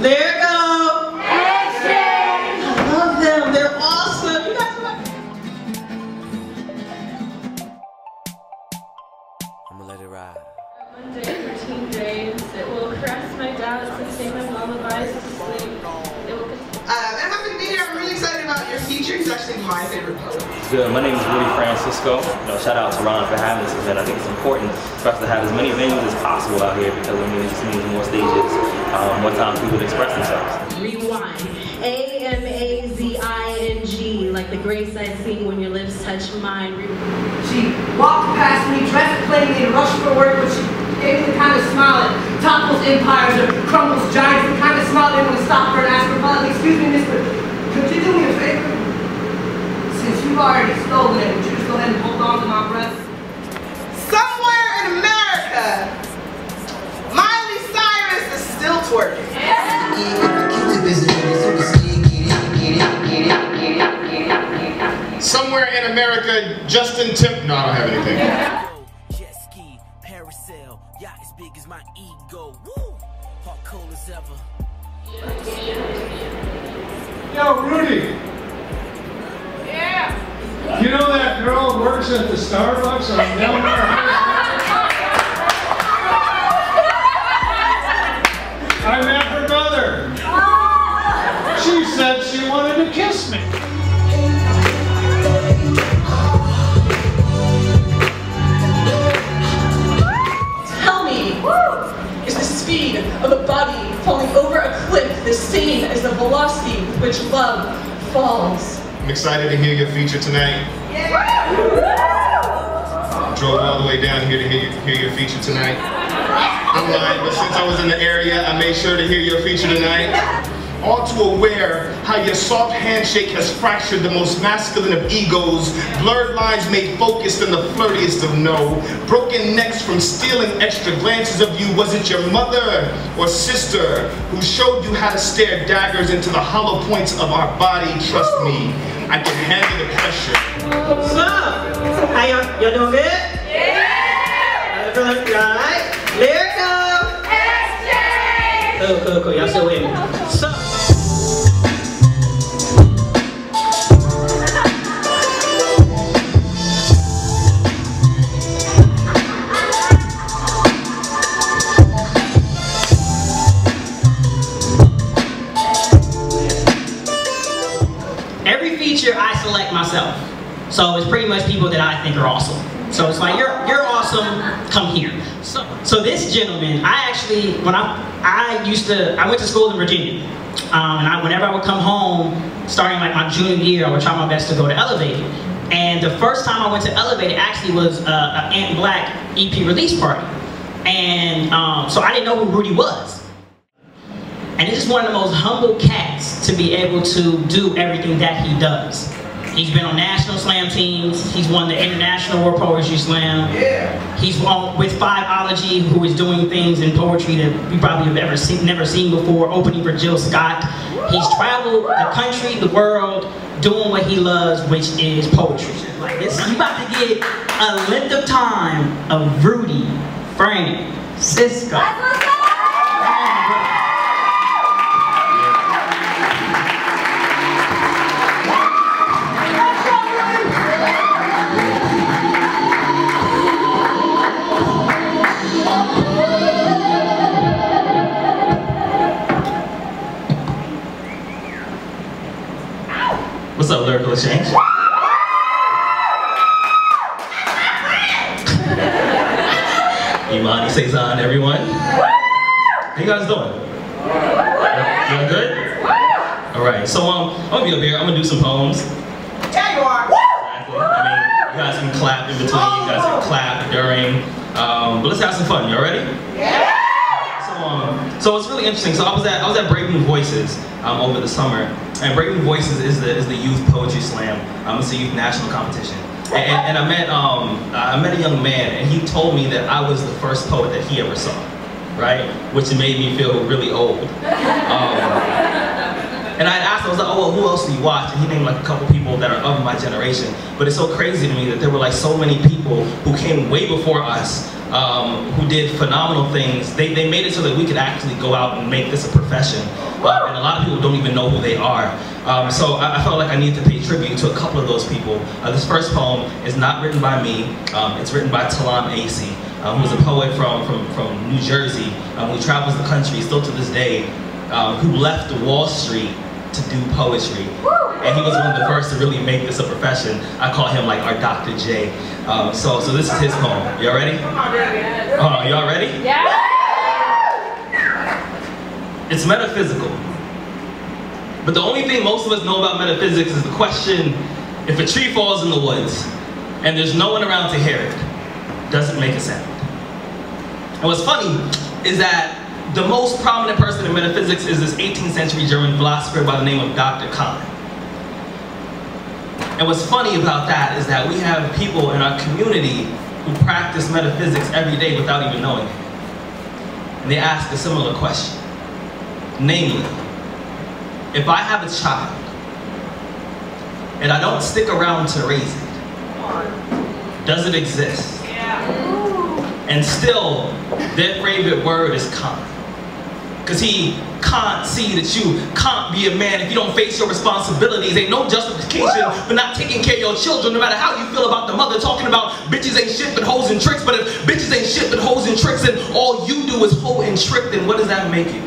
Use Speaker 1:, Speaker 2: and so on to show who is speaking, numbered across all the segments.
Speaker 1: Lyrical! Exchange! I love them, they're awesome! You guys are...
Speaker 2: I'ma let it ride.
Speaker 3: One day for teen days, it will caress my doubts and sing my lullabies to sleep. It will
Speaker 1: I'm happy to be here. I'm really excited about your feature. He's actually my favorite poet.
Speaker 4: It's good. My name is Rudy Francisco. Shout out to Ron for having this event. I think it's important for us to have as many venues as possible out here because it just means more stages, more time for people to express themselves.
Speaker 5: Rewind. A-M-A-Z-I-N-G, like the grace I sing when your lips touch mine.
Speaker 6: She walked past me, dressed plainly, and rushed for work, but she gave me the kind of smile that topples empires or crumbles giants, the kind of smile they want to stop her and ask her, "Father, excuse me, miss, but could you do me a favor? Since you've already stolen it, would you just go ahead and hold on to my breath?"
Speaker 1: Somewhere in America, Miley Cyrus is still twerking.
Speaker 7: Somewhere in America, Justin Timberlake. No, I don't have anything.
Speaker 2: Jet ski, parasail, yacht as big as my ego. Woo! Hot cold as ever.
Speaker 8: Yo, Rudy.
Speaker 3: Yeah!
Speaker 8: You know that girl who works at the Starbucks on Delmar High? I met her mother. She said she wanted to kiss me.
Speaker 1: Tell me, is the speed of a body falling over a cliff the same as the velocity with which love falls?
Speaker 7: I'm excited to hear your feature tonight. Drove all the way down here to hear your feature tonight. I'm lying, but since I was in the area, I made sure to hear your feature tonight. All too aware how your soft handshake has fractured the most masculine of egos, blurred lines made focused in the flirtiest of no, broken necks from stealing extra glances of you. Was it your mother or sister who showed you how to stare daggers into the hollow points of our body? Trust me, I can handle the pressure.
Speaker 1: What's up? How y'all doing good? Yeah! Y'all alright? Lyrical! Exchange! Cool. Y'all still with me. So, every feature I select myself. So it's pretty much people that I think are awesome. So it's like, you're awesome, come here. So this gentleman, I went to school in Virginia. And whenever I would come home, starting like my junior year, I would try my best to go to Elevated. And the first time I went to Elevated actually was an Ant Black EP release party. And so I didn't know who Rudy was. And he's just one of the most humble cats to be able to do everything that he does. He's been on national slam teams. He's won the International World Poetry Slam. Yeah. He's with 5ology, who is doing things in poetry that we probably have never seen before, opening for Jill Scott. He's traveled the country, the world, doing what he loves, which is poetry. Like this, you about to get a length of time of Rudy Francisco.
Speaker 4: What's up, Lyrical Exchange? Imani, Cezanne, everyone. How you guys doing? Doing good? Alright, so I'm gonna be up here, I'm gonna do some poems.
Speaker 1: Yeah, you are.
Speaker 4: Exactly. I mean, you guys can clap in between, you guys can clap during. But let's have some fun, y'all ready? Yeah! So it's really interesting. So I was at Breaking Voices over the summer, and Breaking Voices is the youth poetry slam. It's a youth national competition, and I met a young man, and he told me that I was the first poet that he ever saw, right? Which made me feel really old. And I asked him, I was like, oh, well, who else do you watch? And he named like a couple people that are of my generation. But it's so crazy to me that there were like so many people who came way before us, who did phenomenal things. They made it so that we could actually go out and make this a profession. And a lot of people don't even know who they are. So I felt like I needed to pay tribute to a couple of those people. This first poem is not written by me. It's written by Talam Acey, who's a poet from New Jersey, who travels the country still to this day, who left Wall Street to do poetry. And he was one of the first to really make this a profession. I call him like our Dr. J. So this is his poem. Y'all ready? Y'all ready?
Speaker 3: Yeah!
Speaker 4: It's metaphysical. But the only thing most of us know about metaphysics is the question, if a tree falls in the woods and there's no one around to hear it, does it make a sound? And what's funny is that the most prominent person in metaphysics is this 18th century German philosopher by the name of Dr. Kahn. And what's funny about that is that we have people in our community who practice metaphysics every day without even knowing it. And they ask a similar question. Namely, if I have a child and I don't stick around to raise it, does it exist? And still, their favorite word is can't. Because he can't see that you can't be a man if you don't face your responsibilities. Ain't no justification for not taking care of your children, no matter how you feel about the mother, talking about bitches ain't shit but hoes and tricks. But if bitches ain't shit but hoes and tricks and all you do is hoe and trick, then what does that make you?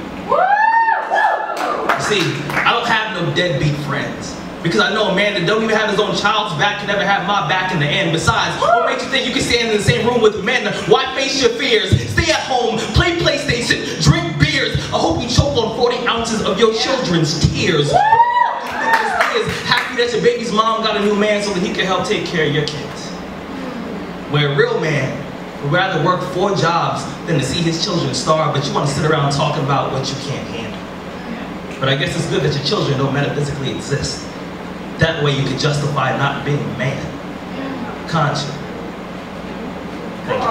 Speaker 4: See, I don't have no deadbeat friends. Because I know a man that don't even have his own child's back can never have my back in the end. Besides, what makes you think you can stand in the same room with men? Why face your fears? Stay at home, play PlayStation, drink beers. I hope you choke on 40 ounces of your children's tears. Happy that your baby's mom got a new man so that he can help take care of your kids. Where a real man would rather work 4 jobs than to see his children starve, but you want to sit around talking about what you can't handle. But I guess it's good that your children don't metaphysically exist. That way you can justify not being a man. Can't you? Thank you.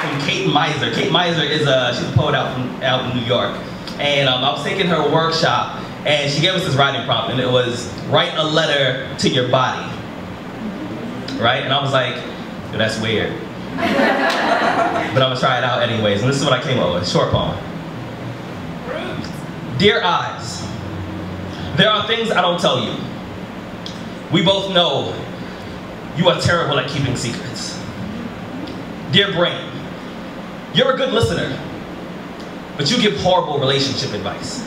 Speaker 4: From Kate Miser. Kate Miser is she's a poet out in New York. And I was taking her workshop and she gave us this writing prompt and it was write a letter to your body. Right? And I was like, yo, that's weird. But I'm gonna try it out anyways. And this is what I came up with, short poem. Dear eyes, there are things I don't tell you. We both know you are terrible at keeping secrets. Dear brain, you're a good listener, but you give horrible relationship advice.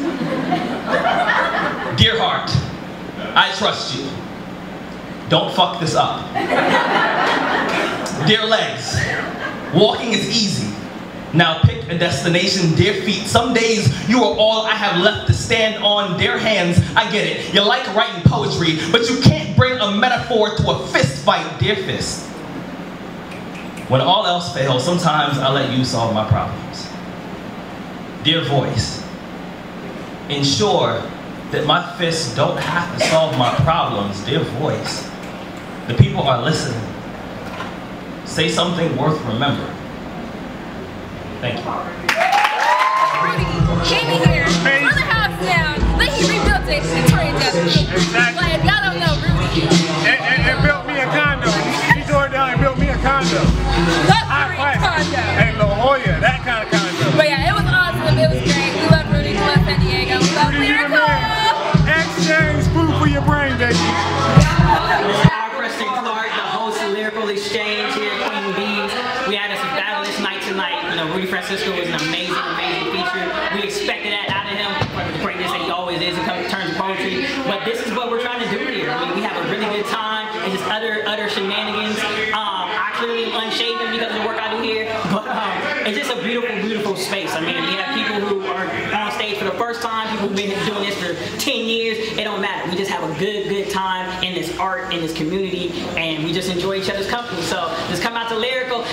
Speaker 4: Dear heart, I trust you. Don't fuck this up. Dear legs, walking is easy. Now pick a destination, dear feet. Some days you are all I have left to stand on. Dear hands, I get it. You like writing poetry, but you can't bring a metaphor to a fist fight, dear fist. When all else fails, sometimes I let you solve my problems. Dear voice, ensure that my fists don't have to solve my problems. Dear voice, the people are listening. Say something worth remembering. Thank you.
Speaker 9: Rudy came in here, tore the house down, then he rebuilt it and tore it down.
Speaker 10: Exactly.
Speaker 9: Like, y'all don't know Rudy.
Speaker 10: And built me a condo. He tore it down and built me a condo.
Speaker 9: Luxury condo.
Speaker 10: And La Jolla, that kind of condo.
Speaker 9: But yeah, it was awesome. It was great. We love Rudy. We love San Diego. We love Lyrical.
Speaker 10: Exchange food for your brain, baby.
Speaker 1: Lyrical Exchange here at Queen Bees. We had a fabulous night tonight. You know, Rudy Francisco was an amazing, amazing feature. We expected that out of him, for the greatness that he always is in terms of poetry. But this is what we're trying to do here. I mean, we have a really good time. It's just utter shenanigans. I clearly am unshaven because of the work I do here, but it's just a beautiful, beautiful space. I mean, we have people who are on stage for the first time, people who've been doing this for 10 years. It don't matter. We just have a good time in this art, in this community, and we just enjoy each other's company. So just come out to Lyrical.